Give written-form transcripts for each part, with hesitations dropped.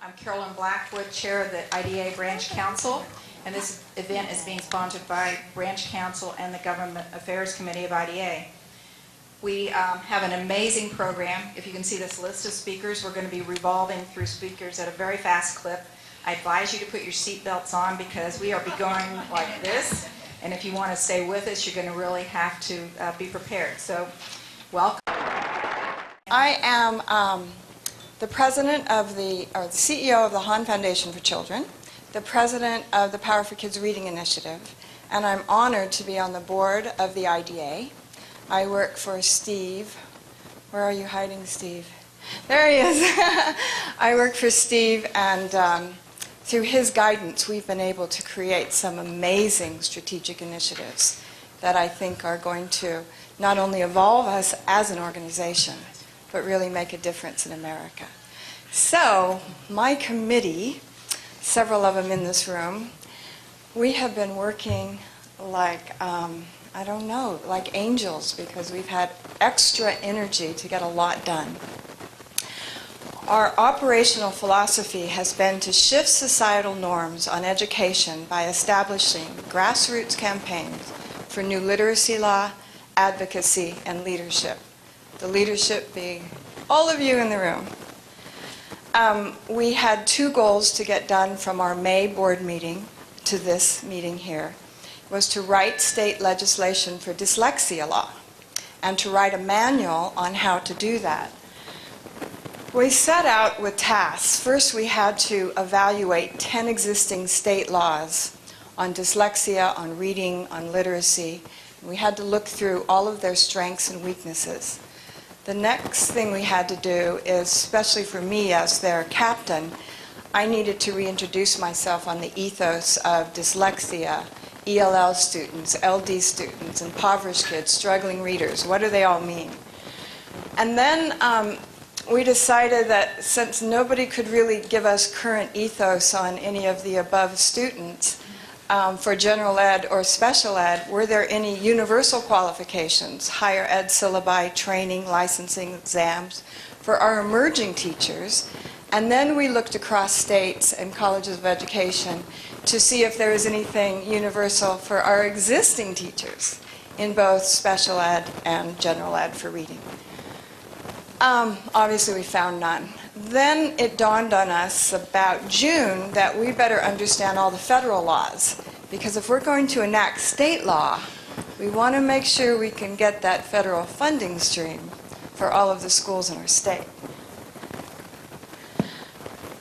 I'm Carolyn Blackwood, Chair of the IDA Branch Council, and this event is being sponsored by Branch Council and the Government Affairs Committee of IDA. We have an amazing program. If you can see this list of speakers, we're going to be revolving through speakers at a very fast clip. I advise you to put your seatbelts on because we are be going like this, and if you want to stay with us, you're going to really have to be prepared. So, welcome. I am the president of the CEO of the Hahn Foundation for Children, the president of the Power for Kids Reading Initiative, and I'm honored to be on the board of the IDA. I work for Steve. Where are you hiding, Steve? There he is. I work for Steve, and through his guidance, we've been able to create some amazing strategic initiatives that I think are going to not only evolve us as an organization, but really make a difference in America. So, my committee, several of them in this room, we have been working like, I don't know, like angels, because we've had extra energy to get a lot done. Our operational philosophy has been to shift societal norms on education by establishing grassroots campaigns for new literacy law, advocacy, and leadership. The leadership being all of you in the room. We had two goals to get done from our May board meeting to this meeting here. It was to write state legislation for dyslexia law and to write a manual on how to do that. We set out with tasks. First, we had to evaluate 10 existing state laws on dyslexia, on reading, on literacy. We had to look through all of their strengths and weaknesses. The next thing we had to do is, especially for me as their captain, I needed to reintroduce myself on the ethos of dyslexia, ELL students, LD students, impoverished kids, struggling readers. What do they all mean? And then we decided that since nobody could really give us current ethos on any of the above students, for general ed or special ed, were there any universal qualifications, higher ed syllabi, training, licensing, exams, for our emerging teachers? And then we looked across states and colleges of education to see if there was anything universal for our existing teachers in both special ed and general ed for reading. Obviously we found none. Then it dawned on us about June that we better understand all the federal laws, because if we're going to enact state law, we want to make sure we can get that federal funding stream for all of the schools in our state.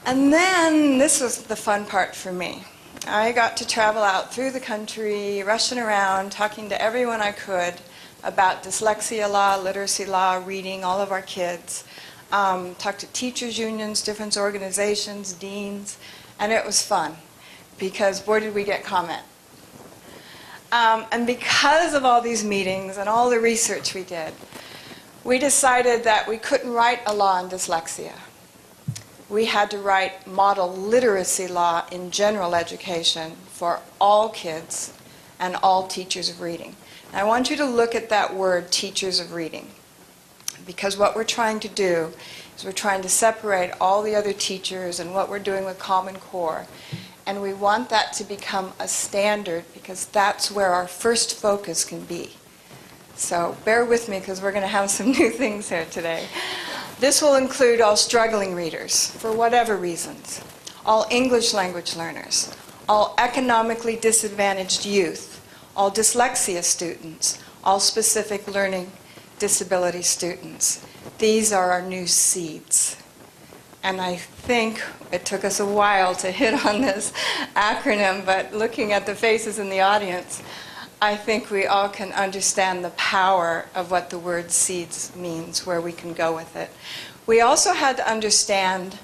And then this was the fun part for me. I got to travel out through the country, rushing around, talking to everyone I could about dyslexia law, literacy law, reading, all of our kids. Talked to teachers' unions, different organizations, deans, and it was fun because, boy, did we get comment. And because of all these meetings and all the research we did, we decided that we couldn't write a law on dyslexia. We had to write model literacy law in general education for all kids and all teachers of reading. And I want you to look at that word, teachers of reading. Because what we're trying to do is we're trying to separate all the other teachers and what we're doing with Common Core. And we want that to become a standard because that's where our first focus can be. So bear with me because we're going to have some new things here today. This will include all struggling readers for whatever reasons, all English language learners, all economically disadvantaged youth, all dyslexia students, all specific learning disability students. These are our new seeds. And I think it took us a while to hit on this acronym, but looking at the faces in the audience, I think we all can understand the power of what the word seeds means, where we can go with it. We also had to understand